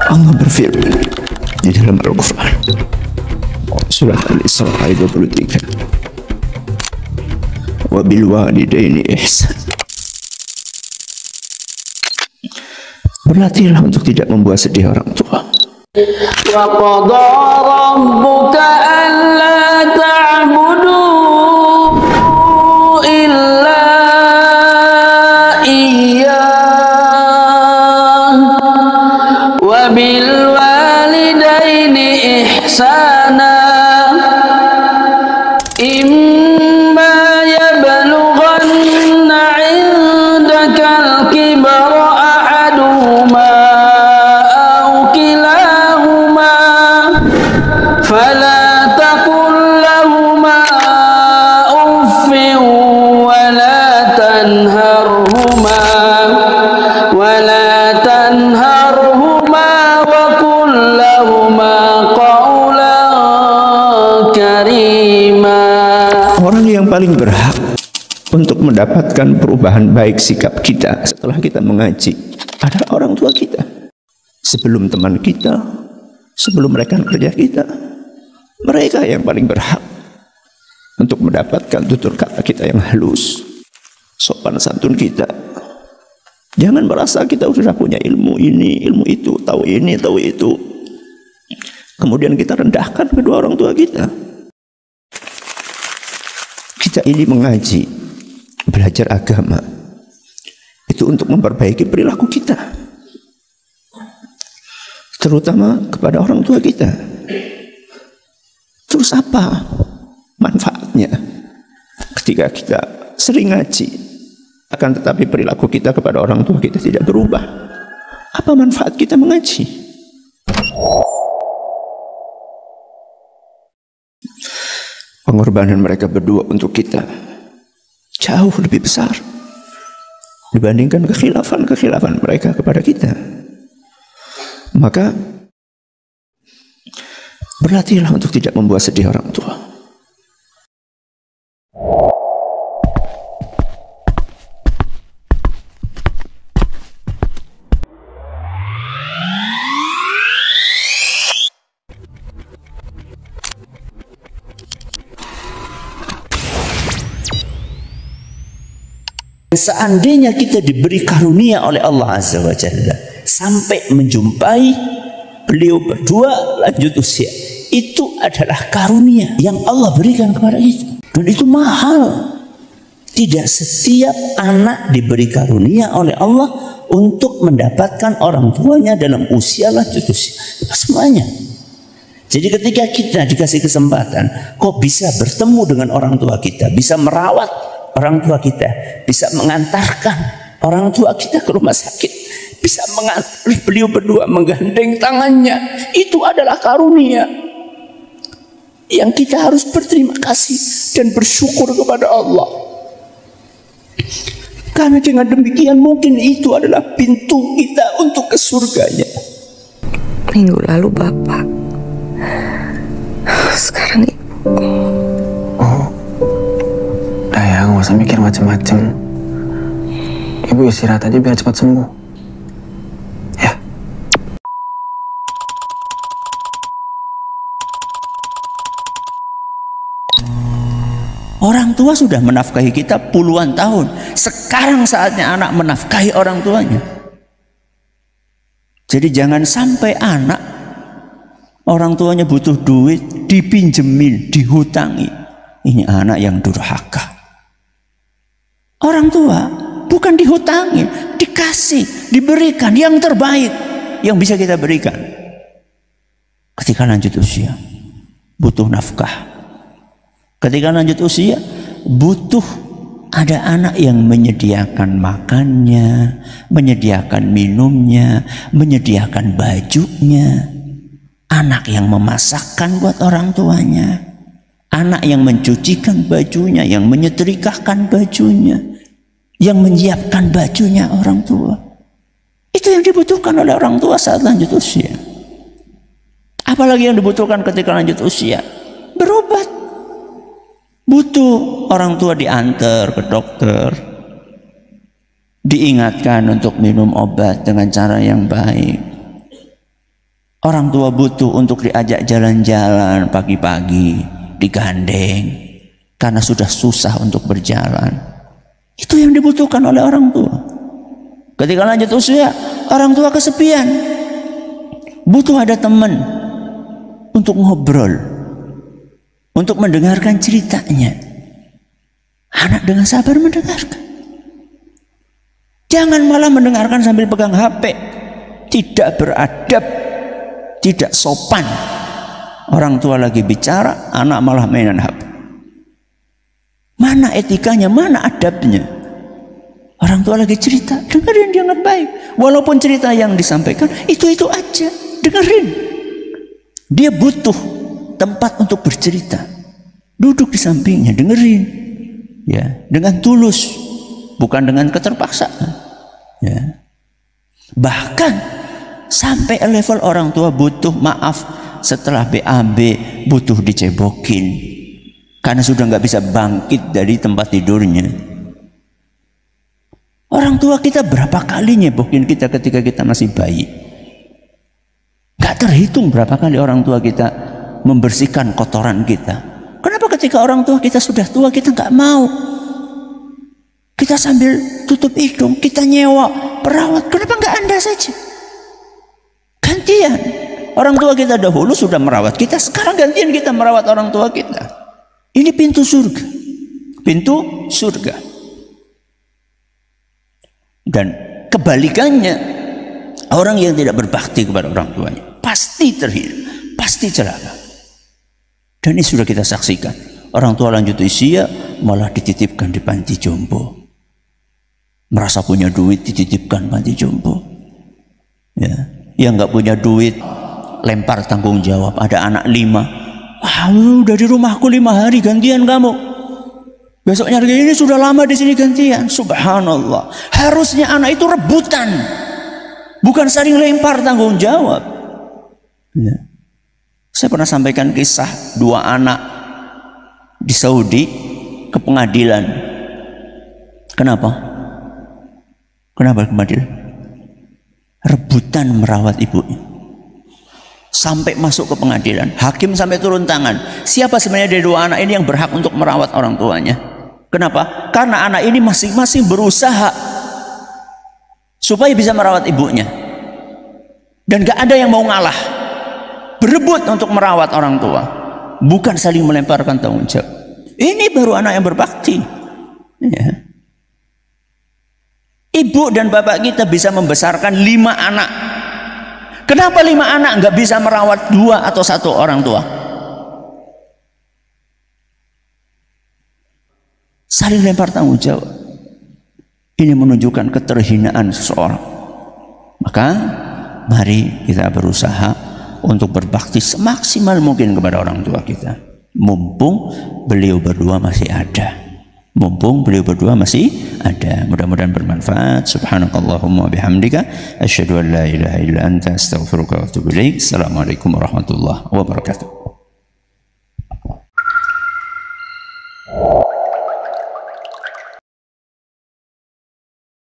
Allah berfirman di dalam Al-Quran surah Al-Isra ayat 23, wa bil walidaini ihsan. Berlatihlah untuk tidak membuat sedih orang tua. Wa qada rabbuka alla ta'budu illa iyyah wa bil walidaini ihsana imma yablughanna 'indaka al-kibara ahaduhuma aw kilahuma fala taqul lahuma uffin wa la tanharhuma wa qul lahuma qawlan karima. Orang yang paling berhak untuk mendapatkan perubahan baik sikap kita setelah kita mengaji adalah orang tua kita. Sebelum teman kita, sebelum rekan kerja kita, mereka yang paling berhak untuk mendapatkan tutur kata kita yang halus, sopan santun kita. Jangan merasa kita sudah punya ilmu ini, ilmu itu, tahu ini, tahu itu, kemudian kita rendahkan kedua orang tua kita. Kita ini mengaji, belajar agama, itu untuk memperbaiki perilaku kita, terutama kepada orang tua kita. Terus apa manfaatnya ketika kita sering ngaji, akan tetapi perilaku kita kepada orang tua kita tidak berubah? Apa manfaat kita mengaji? Pengorbanan mereka berdua untuk kita jauh lebih besar dibandingkan kekhilafan mereka kepada kita. Maka berlatihlah untuk tidak membuat sedih orang tua. Seandainya kita diberi karunia oleh Allah Azza wa Jalla sampai menjumpai beliau berdua lanjut usia, itu adalah karunia yang Allah berikan kepada kita, dan itu mahal. Tidak setiap anak diberi karunia oleh Allah untuk mendapatkan orang tuanya dalam usia lanjut usia, semuanya. Jadi ketika kita dikasih kesempatan, kok bisa bertemu dengan orang tua kita, bisa merawat orang tua kita, bisa mengantarkan orang tua kita ke rumah sakit, bisa mengantar beliau berdua menggandeng tangannya, itu adalah karunia yang kita harus berterima kasih dan bersyukur kepada Allah. Karena dengan demikian mungkin itu adalah pintu kita untuk ke surganya. Minggu lalu Bapak, sekarang Ibu. Nggak usah mikir macam-macam. Ibu istirahat aja biar cepat sembuh. Ya. Orang tua sudah menafkahi kita puluhan tahun. Sekarang saatnya anak menafkahi orang tuanya. Jadi jangan sampai anak, orang tuanya butuh duit, dipinjemin, dihutangi. Ini anak yang durhaka. Orang tua bukan dihutangi, dikasih, diberikan yang terbaik yang bisa kita berikan. Ketika lanjut usia, butuh nafkah. Ketika lanjut usia, butuh ada anak yang menyediakan makannya, menyediakan minumnya, menyediakan bajunya. Anak yang memasakkan buat orang tuanya. Anak yang mencucikan bajunya, yang menyetrikakan bajunya, yang menyiapkan bajunya orang tua. Itu yang dibutuhkan oleh orang tua saat lanjut usia. Apalagi yang dibutuhkan ketika lanjut usia? Berobat. Butuh orang tua diantar ke dokter, diingatkan untuk minum obat dengan cara yang baik. Orang tua butuh untuk diajak jalan-jalan pagi-pagi, digandeng, karena sudah susah untuk berjalan. Itu yang dibutuhkan oleh orang tua. Ketika lanjut usia, orang tua kesepian, butuh ada teman untuk ngobrol, untuk mendengarkan ceritanya. Anak dengan sabar mendengarkan. Jangan malah mendengarkan sambil pegang HP. Tidak beradab, tidak sopan. Orang tua lagi bicara, anak malah mainan HP. Mana etikanya, mana adabnya? Orang tua lagi cerita, dengerin dengan baik. Walaupun cerita yang disampaikan itu aja, dengerin. Dia butuh tempat untuk bercerita. Duduk di sampingnya, dengerin. Ya, dengan tulus, bukan dengan keterpaksaan. Ya. Bahkan sampai level orang tua butuh maaf setelah BAB, butuh dicebokin karena sudah nggak bisa bangkit dari tempat tidurnya. Orang tua kita berapa kali nyebokin kita ketika kita masih bayi? Gak terhitung berapa kali orang tua kita membersihkan kotoran kita. Kenapa ketika orang tua kita sudah tua kita nggak mau? Kita sambil tutup hidung, kita nyewa perawat. Kenapa nggak Anda saja? Gantian. Orang tua kita dahulu sudah merawat kita, sekarang gantian kita merawat orang tua kita. Ini pintu surga. Pintu surga. Dan kebalikannya, orang yang tidak berbakti kepada orang tuanya pasti terhilang, pasti celaka. Dan ini sudah kita saksikan. Orang tua lanjut usia malah dititipkan di panti jompo. Merasa punya duit dititipkan panti jompo. Ya, yang nggak punya duit lempar tanggung jawab. Ada anak 5. Wah, udah di rumahku 5 hari, gantian kamu. Besoknya ini sudah lama di sini, gantian. Subhanallah. Harusnya anak itu rebutan, bukan saling lempar tanggung jawab. Ya. Saya pernah sampaikan kisah 2 anak di Saudi ke pengadilan. Kenapa? Kenapa ke pengadilan? Rebutan merawat ibunya. Sampai masuk ke pengadilan, hakim sampai turun tangan. Siapa sebenarnya dari 2 anak ini yang berhak untuk merawat orang tuanya? Kenapa? Karena anak ini masing-masing berusaha supaya bisa merawat ibunya. Dan gak ada yang mau ngalah. Berebut untuk merawat orang tua, bukan saling melemparkan tanggung jawab. Ini baru anak yang berbakti. Ya. Ibu dan bapak kita bisa membesarkan 5 anak. Kenapa 5 anak nggak bisa merawat 2 atau 1 orang tua? Saling lempar tanggung jawab. Ini menunjukkan keterhinaan seseorang. Maka mari kita berusaha untuk berbakti semaksimal mungkin kepada orang tua kita. Mumpung beliau berdua masih ada. Mumpung beliau berdua masih ada. Mudah-mudahan bermanfaat. Subhanakallahumma bihamdika asyhadu an la ilaha illa anta astaghfiruka wa atubu ilaik. Assalamualaikum warahmatullahi wabarakatuh.